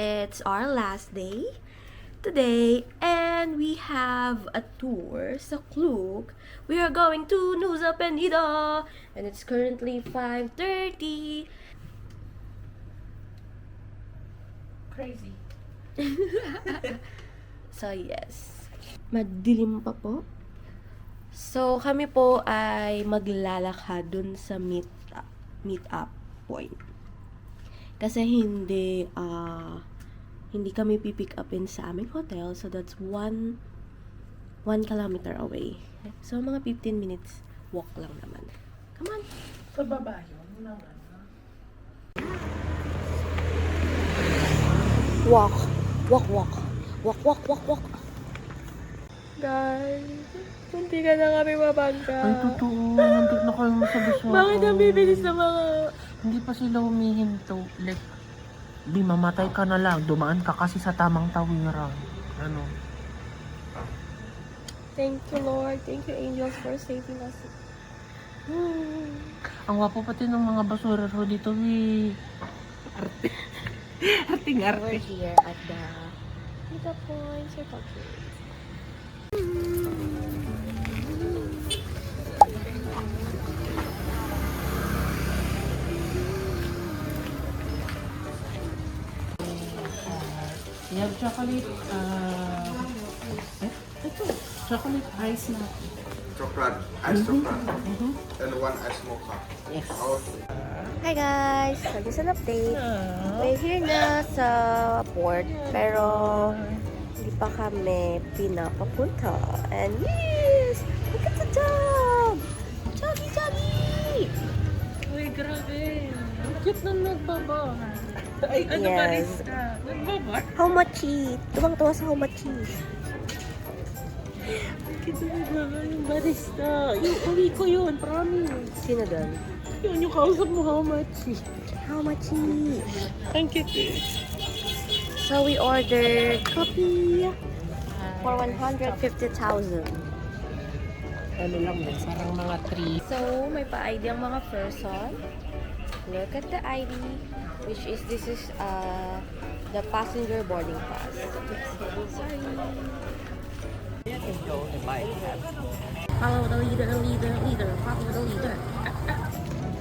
it's our last day today, and we have a tour sa Klook. We are going to Nusa Penida, and it's currently 5:30. Crazy. So yes, madilim pa po. So kami po ay maglalakad dun sa meet-up point. Kasi hindi kami pipick upin sa aming hotel, so that's 1 kilometer away. So mga 15 minutes walk lang naman. Come on. Sa baba yun. Walk. Guys, hindi ka na kami mabangga. Ay, totoo. Nandun na kayo sa gusto. Bakit ang bibilis na mga... Hindi pa sila humihinto. Like, di mamatay ka na lang. Dumaan ka kasi sa tamang tawiran. Ano? Thank you, Lord. Thank you, angels, for saving us. Ang wapo pati ng mga basurero dito, Arte. Arting-arte. We're here at the meetup point, Circle K. We have chocolate, ito, chocolate ice latte. Chocolate, ice chocolate, and one ice mocha. Yes. Okay. Hi guys! So, this is an update. We're here na sa port, pero hindi pa kami pinapapunta. And yes! Look at the dog! Chuggy! Uy, grabe. Ang cute nang nagbaba. Ay, ano Yes. barista? Nagbaba? How much it? Tuwang-tuwa sa how much it? Cute na nagbaba yung barista. Yung uwi ko yun, promise. Sino doon? Yun yung kausap mo, how much? How much it? Ang cute eh. So we ordered coffee for 150,000. Ano lang yun, parang mga 3. So, may pa-ID ang mga person. Look at the ID, which is, this is the passenger boarding pass. Sorry. Follow the leader, follow the leader.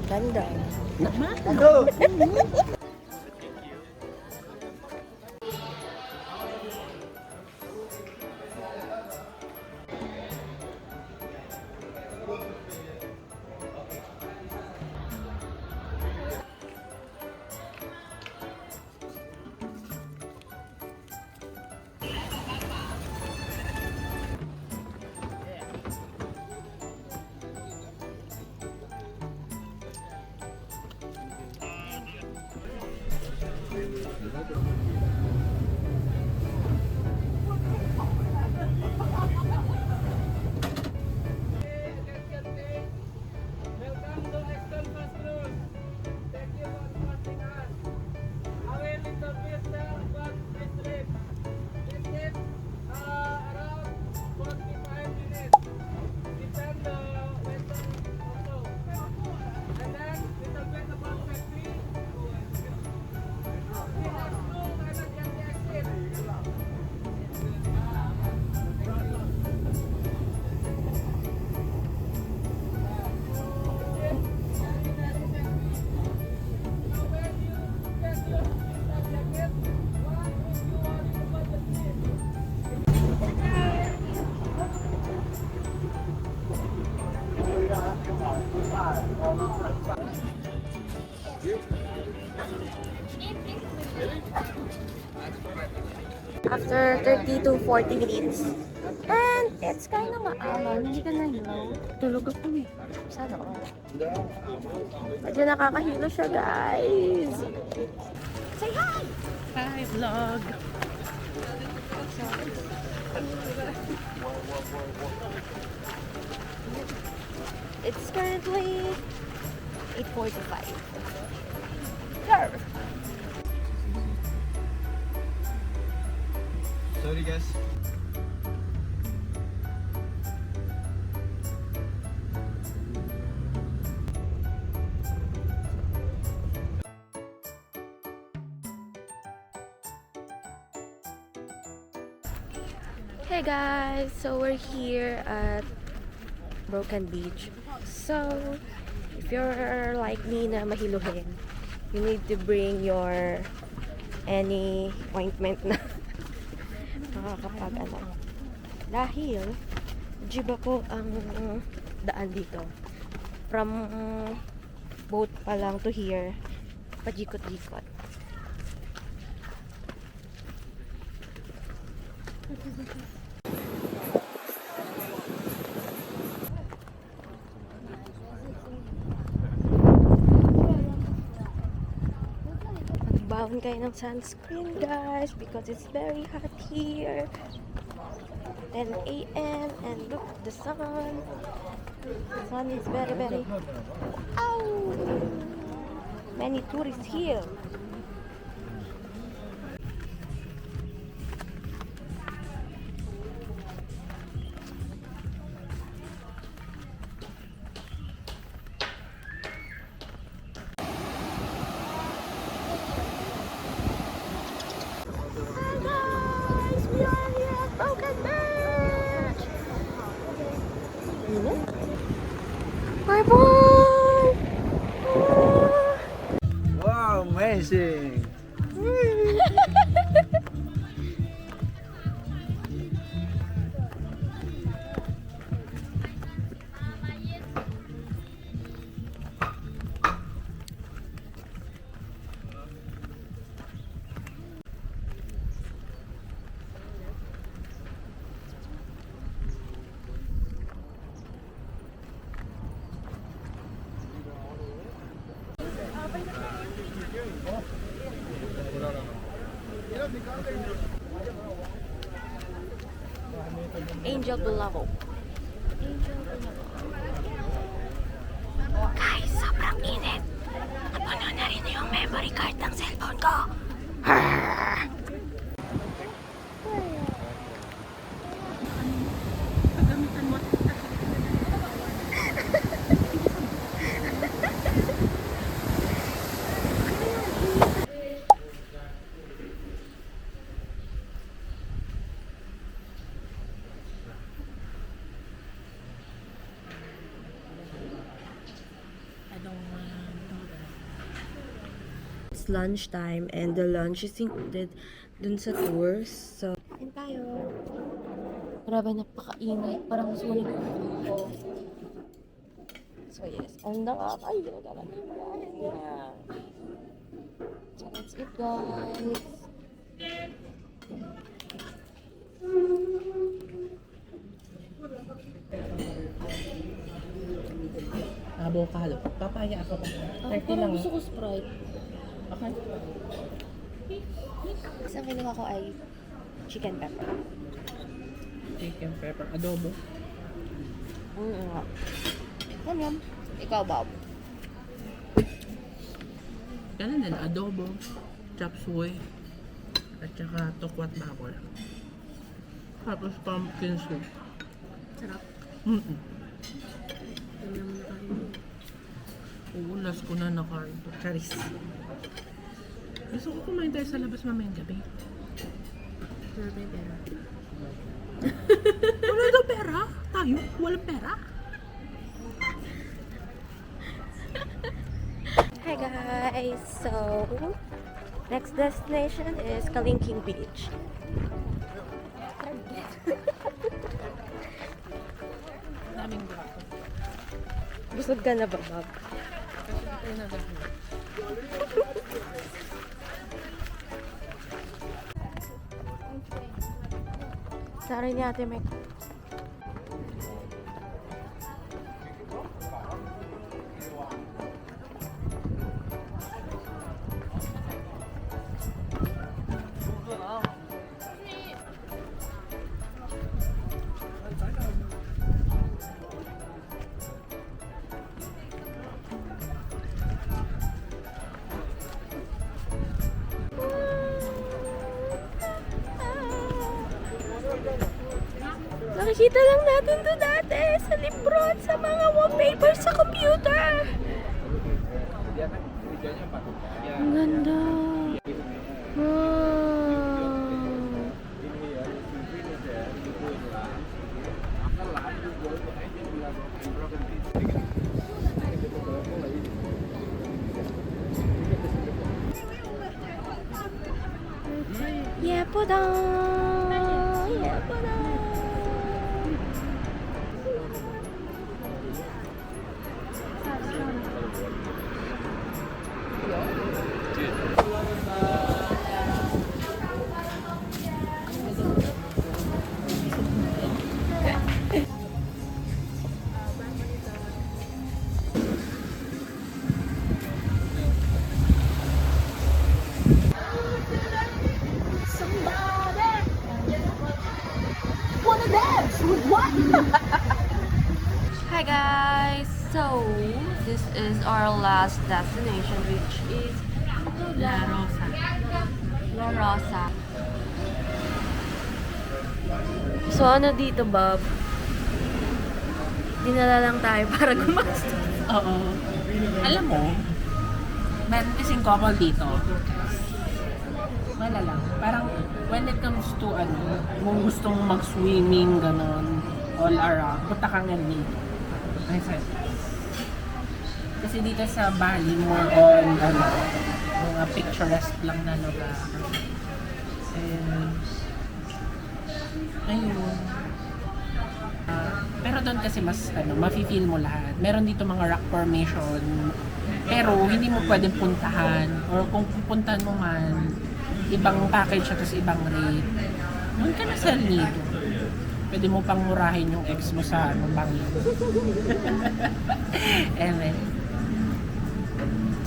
Ganda. After 30 to 40 minutes. And it's kind of maaman. Hindi ka nahilaw. Tulog ako eh. Sana all. Medyo nakakahilo siya, guys. Say hi! Hi, vlog. It's currently 8:45. Sure. Sorry guys. Hey guys, so we're here at Broken Beach. So, if you're like me na mahiluhin, you need to bring your any ointment na makakapag ano. Dahil, jeep ako ang daan dito. From boat pa lang to here, pajikot-jikot. Magbaon kayo ng sunscreen guys because it's very hot here. 10 a.m. and look the sun. The sun is very ow! Many tourists here. Hi guys! We are here at Broken Beach! Bye-bye! Wow, amazing! Angel Bulavo. Guys, sobrang init. Napuno na rin yung memory card ng cellphone ko. It's lunchtime and the lunch is included dun sa tours. So, kain tayo. Grabe, napakainit. Parang sulit ko. So, yes. Ang nakakayo talaga. So, that's it, guys. Avocado. Papaya ako pa. Ako parang gusto ko Sprite. Okay. Isang kinuha ko ay chicken pepper. Chicken pepper. Adobo. Yum. Ikaw, Bob. Ganun din. Adobo. Chop suey. At saka tokwat baboy. Tapos pumpkin soup. Sarap. Uulas ko na carbo. Charis. Gusto ko kumain tayo sa labas mamayang gabi. Wala tayong pera. Wala daw pera? Tayo? Walang pera? Hi guys! So, next destination is Kalingking Beach. Daming gato. Busog ka na ba, Bob? Kasi di ko nagagawa. Sorry ni Ate Meg. Nakikita lang natin to dati sa libro at sa mga wallpaper sa computer. Ang ganda. Wow. 예쁘다. 예쁘다. Hi guys! So, this is our last destination which is La Rosa. La Rosa. So, ano dito, Bob? Dinala lang tayo para gumastos. Oo. Alam mo, 25 ako dito. Wala lang. Parang when it comes to kung gustong mag-swimming, ganon, all around, punta kang dito. I said. Kasi dito sa Bali, more on, mga picturesque lang na lugar. And, ayun. Pero doon kasi mas, mafe-feel mo lahat. Meron dito mga rock formation, pero hindi mo pwedeng puntahan, or kung pupuntahan mo man, ibang package at ibang rate. Doon ka na sa Nido. Pwede mo pang murahin yung ex mo sa Bangin. And then,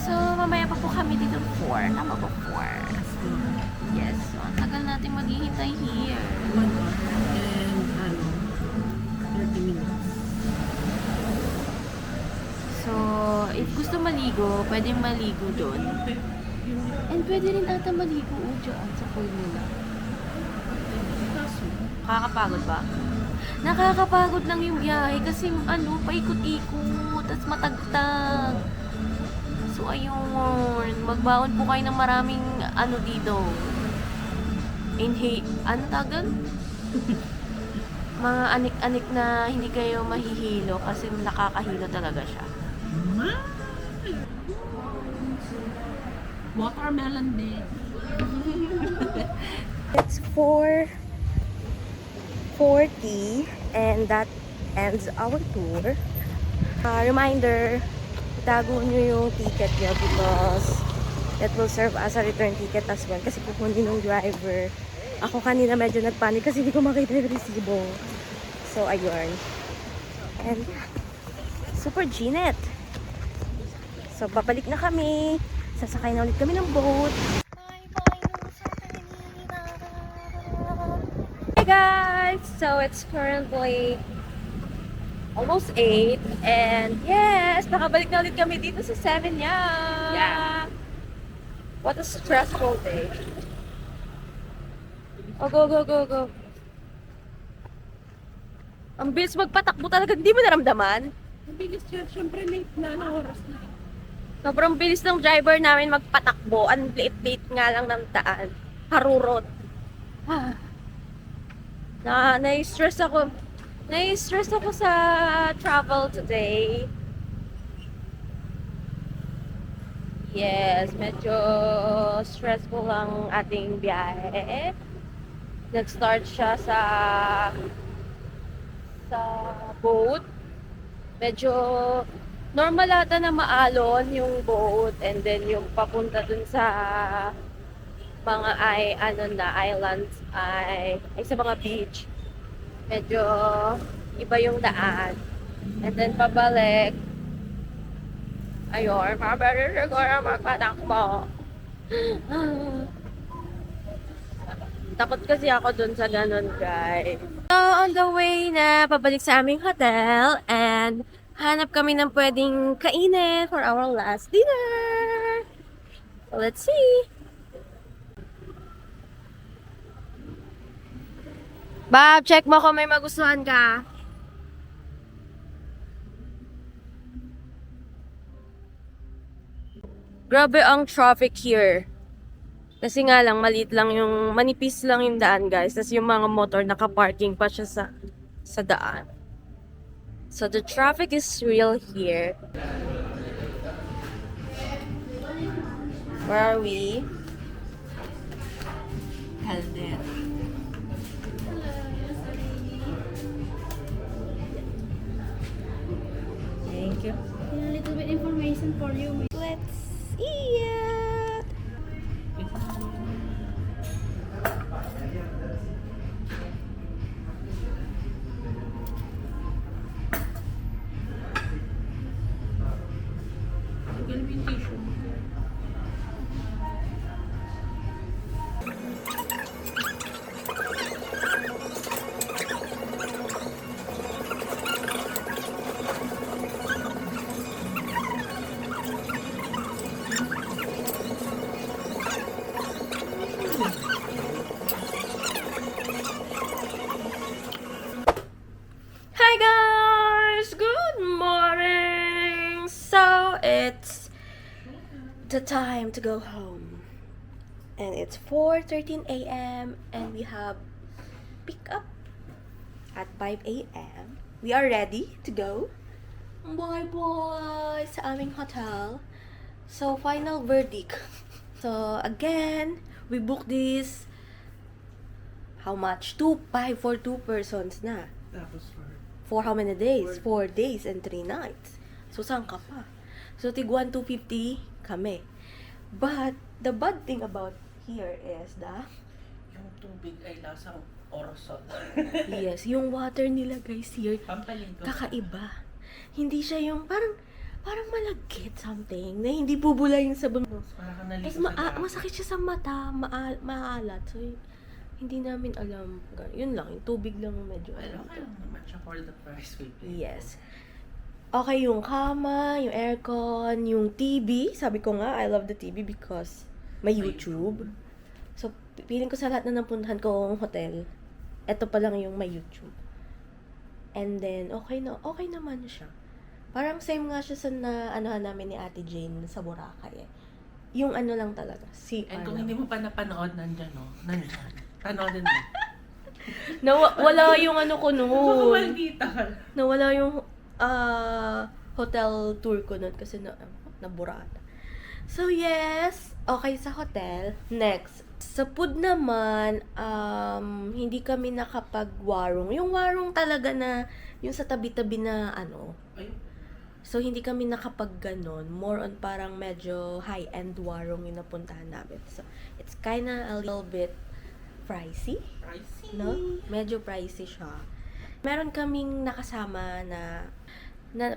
So, mamaya pa po kami dito 4. Tama po 4. Yes. So, ang tagal natin maghihintay here. and 30 minutes. So, if gusto maligo, pwedeng maligo doon. And pwede rin ata maligo dyan sa pool nila. Nakakapagod ba? Nakakapagod lang yung biyahe kasi paikot-ikot, tas matagtag. So ayun, magbaon po kayo ng maraming dito. Tagal? Mga anik-anik na hindi kayo mahihilo kasi nakakahilo talaga siya. Watermelon din. It's 4:40 and that ends our tour. Reminder, itago nyo yung ticket nyo because that will serve as a return ticket as well kasi kukunin ng driver. Ako kanina medyo nagpanik kasi hindi ko makita yung resibo. So, ayun. And super Gnet. So, babalik na kami. Sasakay na ulit kami ng boat. Hey guys! So it's currently almost 8 and yes! Nakabalik na ulit kami dito sa 7 Yeah. What a stressful day. Oh, go, go, go, go. Ang bilis magpatakbo talaga. Hindi mo naramdaman? Ang bilis yun. Siyempre late na oras na. Sobrang bilis ng driver namin magpatakbo. Ang liit-liit nga lang ng daan. Harurot. Na-stress ako. Na-stress ako sa travel today. Yes, medyo stressful ang ating biyahe. Nag-start siya sa boat. Medyo normal ata na maalon yung boat and then yung papunta dun sa mga islands ay sa mga beach. Medyo iba yung daan. And then pabalik. Ayun, mabalik siguro magpatakbo. Takot kasi ako dun sa ganun, guys. So, on the way na pabalik sa aming hotel and hanap kami ng pwedeng kainin for our last dinner. So, let's see. Bob, check mo kung may magustuhan ka. Grabe ang traffic here. Kasi nga lang, manipis lang yung daan, guys. Tapos yung mga motor, nakaparking pa siya sa daan. So, the traffic is real here. Where are we? Halder. Thank you. A little bit information for you. Let's eat it! Tagal mo yung tissue mo. Hi guys! Good morning! So, it's the time to go home. And it's 4:13 a.m. and we have pick up at 5 a.m. We are ready to go. Bye-bye sa aming hotel. So, final verdict. So, again, we booked this how much? 2.5 for 2 persons na. Tapos For how many days? 4 days and 3 nights. So, saan ka pa? So, tig 1,250 kami. But, the bad thing about here is yung tubig ay lasang orson. yes, yung water nila guys here, Pampaligo. kakaiba. Hindi siya yung parang malagkit something, na hindi bubula yung sabon. Para ka naligo Tapos sa dagat. masakit siya sa mata, maalat. So, hindi namin alam. Yun lang, yung tubig lang medyo. Well, okay lang naman siya for the price we pay. Yes. Okay yung kama, yung aircon, yung TV. Sabi ko nga, I love the TV because may YouTube. So, feeling ko sa lahat na napuntahan kong hotel, eto pa lang yung may YouTube. And then, okay naman siya. Parang same nga siya sa anuhan namin ni Ate Jane sa Boracay eh. Yung ano lang talaga, And kung lang. hindi mo pa napanood, nandyan, no? Nandyan. Panoodin mo. Wala yung ano ko noon. Maldita ka. Nawala yung hotel tour ko nun kasi naburata. So yes, okay sa hotel. Next, sa food naman, hindi kami nakapag-warong. Yung warong talaga na, yung sa tabi-tabi na ano. Ay, So hindi kami nakapag-ganon. More on parang medyo high-end warong yung napuntahan namin. So it's kinda a little bit pricey. pricey. No? Medyo pricey siya. Meron kaming nakasama na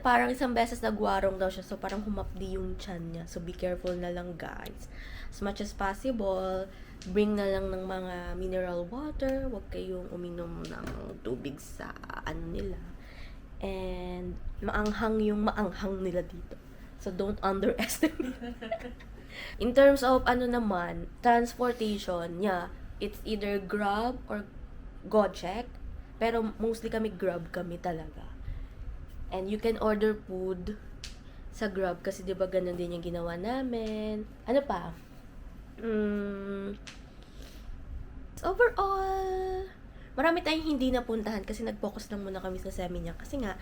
parang isang beses nagwarong daw siya. So, parang humapdi yung tiyan niya. So, be careful na lang, guys. As much as possible, bring na lang ng mga mineral water. Huwag kayong uminom ng tubig sa ano nila. And, maanghang yung maanghang nila dito. So, don't underestimate. In terms of ano naman, transportation, yeah, it's either Grab or Gojek. Pero mostly kami Grab kami talaga. And you can order food sa Grab kasi 'di ba ganun din yung ginawa namin. Ano pa? Overall, marami tayong hindi napuntahan kasi nag-focus lang muna kami sa semi niya. Kasi nga,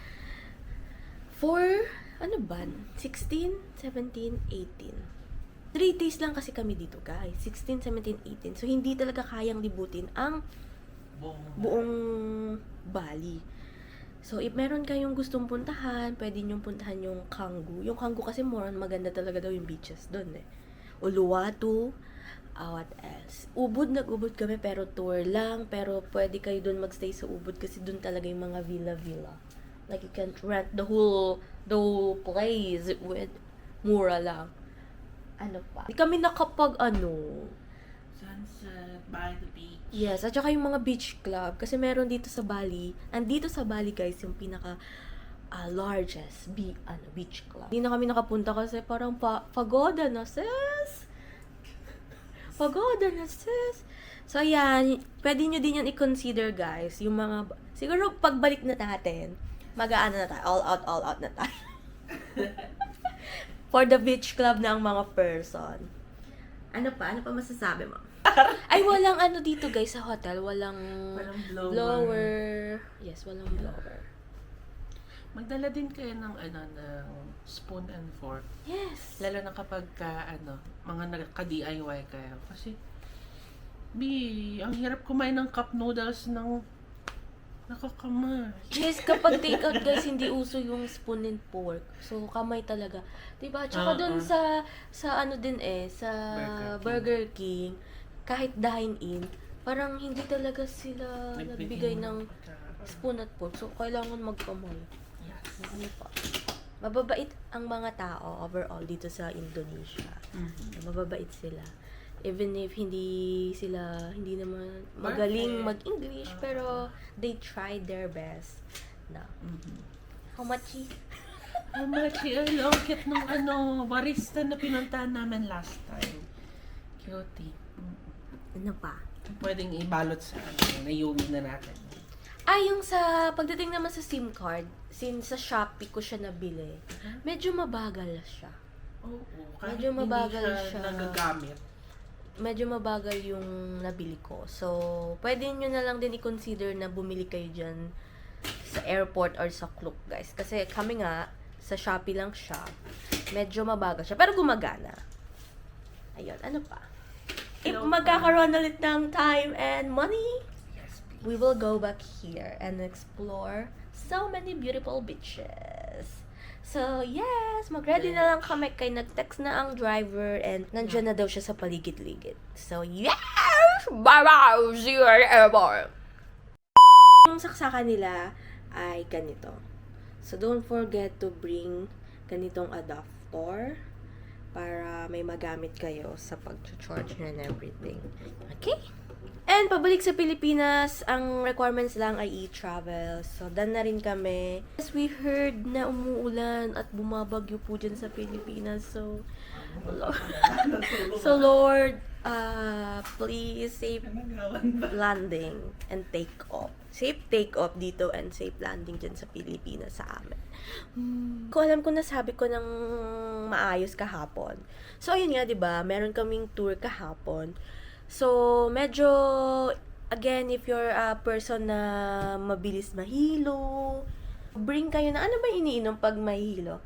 for, 16, 17, 18. 3 days lang kasi kami dito, guys. 16, 17, 18. So, hindi talaga kayang libutin ang buong Bali. So, if meron kayong gustong puntahan, pwede nyo puntahan yung Canggu. Yung Canggu kasi more on maganda talaga daw yung beaches doon eh. Uluwatu, what else? Ubud, nag-Ubud kami pero tour lang. Pero pwede kayo doon magstay sa Ubud kasi doon talaga yung mga villa-villa. Like you can rent the whole place with mura lang. Ano pa? Di kami nakapag Sunset, by the beach. yes, at saka yung mga beach club. Kasi meron dito sa Bali. Andito sa Bali, guys, yung pinaka largest beach club. Hindi na kami nakapunta kasi parang pagoda na, sis. Pagoda na, sis. So, yan. Pwede nyo din yan i-consider, guys. Yung mga, siguro pagbalik na natin, mag-aano na tayo. All out na tayo. For the beach club ng mga person. Ano pa? Ano pa masasabi mo? Ay, walang ano dito, guys, sa hotel. Walang blower. Yes, walang blower. Magdala din kayo ng spoon and fork. Yes. Lalo na kapag mga nagka-DIY kayo. Kasi B, ang hirap kumain ng cup noodles ng nakakamay. Guys, kapag take out guys, hindi uso yung spoon and fork. So, kamay talaga. Diba? Tsaka dun sa ano din sa Burger King, kahit dine-in, parang hindi talaga sila nagbigay ng spoon at fork. So, kailangan magkamay. Ano pa? Mababait ang mga tao overall dito sa Indonesia. Mababait sila. Even if hindi naman magaling mag-English, pero they tried their best. Na. How much? How much? Ay, ang cute nung barista na pinuntahan namin last time. Cutie. Ano pa? Pwedeng ibalot sa na Yumi na natin. Yung sa pagdating naman sa SIM card, since sa Shopee ko siya nabili, medyo mabagal siya. Oo. Kahit Medyo mabagal hindi siya. nagagamit. Medyo mabagal yung nabili ko. So, pwede nyo na lang din i-consider na bumili kayo dyan sa airport or sa Klook, guys. Kasi kami nga, sa Shopee lang siya. Medyo mabagal siya. Pero gumagana. Ayun, ano pa? If magkakaroon ulit ng time and money, Yes, please. we will go back here and explore so many beautiful beaches. So, yes, mag-ready na lang kami kay nag-text na ang driver and nandyan na daw siya sa paligid-ligid. So, yes! Bye-bye! See you at the airport! Yung saksakan nila ay ganito. So, don't forget to bring ganitong adapter para may magamit kayo sa pag-charge and everything. Okay? And pabalik sa Pilipinas, ang requirements lang ay e-travel. So, done na rin kami. As we heard na umuulan at bumabagyo po dyan sa Pilipinas. So, Lord, please safe landing and take off. Safe take off dito and safe landing dyan sa Pilipinas sa amin. Ko alam ko nasabi ko ng maayos kahapon. So, ayun nga, 'di ba? Meron kaming tour kahapon. So, medyo, again, if you're a person na mabilis mahilo, bring kayo na, ano ba iniinom pag mahilo?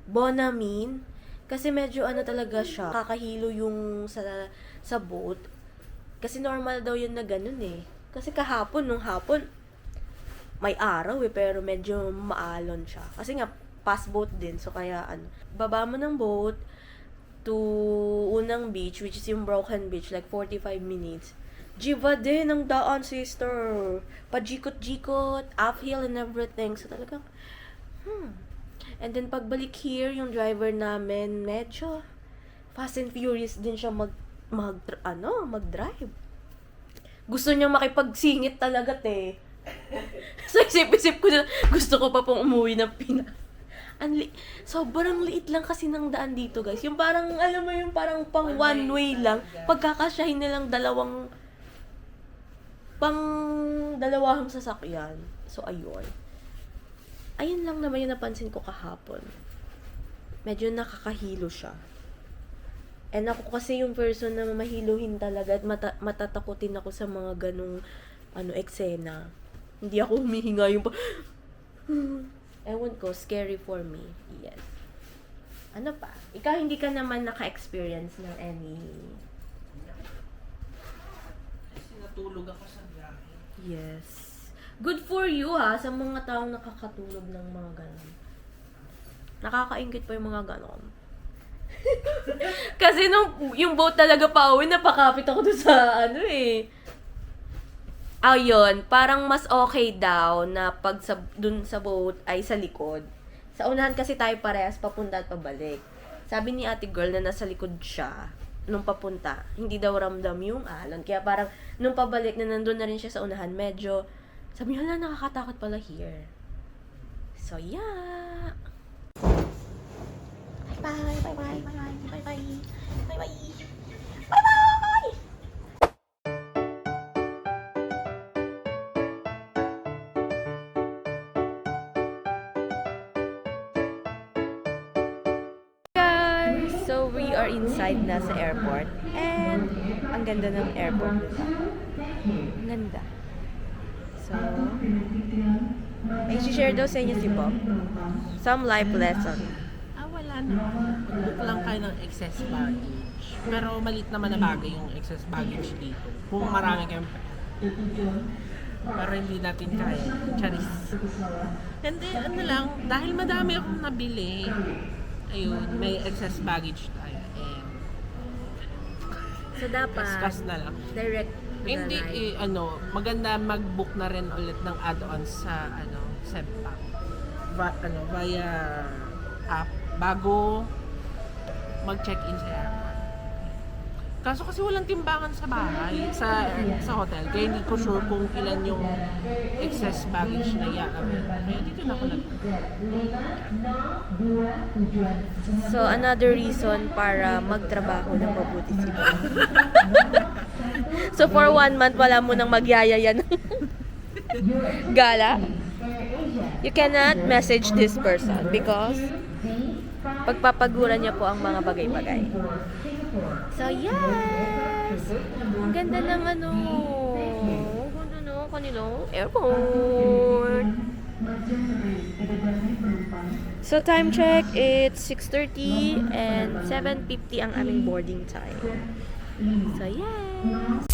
Bonamine. Kasi medyo ano talaga siya, kakahilo yung sa boat. Kasi normal daw yun na ganun eh. Kasi kahapon, nung hapon, may araw eh, pero medyo maalon siya. Kasi nga, fast boat din, so kaya ano, baba mo ng boat, to unang beach, which is yung Broken Beach, like 45 minutes. Jiva din ang daan, sister. Pajikot-jikot, uphill and everything. So talagang, And then pagbalik here, yung driver namin, medyo fast and furious din siya mag-drive. Gusto niya makipagsingit talaga, te. So isip-isip ko na, gusto ko pa pong umuwi ng Pinas. Sobrang liit lang kasi ng daan dito, guys. Yung parang, alam mo yung parang pang one way lang. Pagkakasyahin nilang dalawang sasakyan. So, ayun. Ayun lang naman yung napansin ko kahapon. Medyo nakakahilo siya. And ako kasi yung person na mahiluhin talaga at matatakutin ako sa mga ganong eksena. Hindi ako humihinga yung ewan ko, scary for me. Yes. Ano pa? Ikaw hindi ka naman naka-experience ng any... Kasi natulog ako sa biyahe. Yes. Good for you sa mga taong nakakatulog ng mga ganon. Nakakaingit pa yung mga ganon. Kasi nung yung boat talaga pauwi, napakapit ako dun sa Ayun, parang mas okay daw na pag dun sa boat ay sa likod. Sa unahan kasi tayo parehas papunta at pabalik. Sabi ni ate girl na nasa likod siya nung papunta, hindi daw ramdam yung alon. Kaya parang nung pabalik na nandun na rin siya sa unahan, medyo sabi niya, hala, nakakatakot pala here. So, yeah. Bye-bye, bye-bye, bye-bye, bye-bye, bye-bye, bye-bye! Guys, so we are inside na sa airport and ang ganda ng airport nila. Ang ganda. So, may share daw sa inyo si Bob. Some life lesson. Wala wala na. Mag-book lang kayo ng excess baggage. Pero maliit naman na bagay yung excess baggage dito. Kung marami kayong pero hindi natin kaya. Charis. And then, ano lang, dahil madami akong nabili, ayun, may excess baggage tayo. And, So, dapat kaskas na lang. direct to the Hindi, ride. maganda mag-book na rin ulit ng add-ons sa, Sempak. Via app, bago mag-check-in sa airport. Kaso kasi walang timbangan sa bahay, sa hotel. Kaya hindi ko sure kung ilan yung excess baggage na i-avail. Kaya dito na ako So, another reason para magtrabaho ng mabuti si Boy. So, for 1 month, wala mo nang magyayaya ng gala. You cannot message this person because pagpapaguran niya po ang mga bagay-bagay. So, yes! Ang ganda ng Ang ganda ng kanilang airport. So, time check, it's 6:30 and 7:50 ang aming boarding time. So, yes!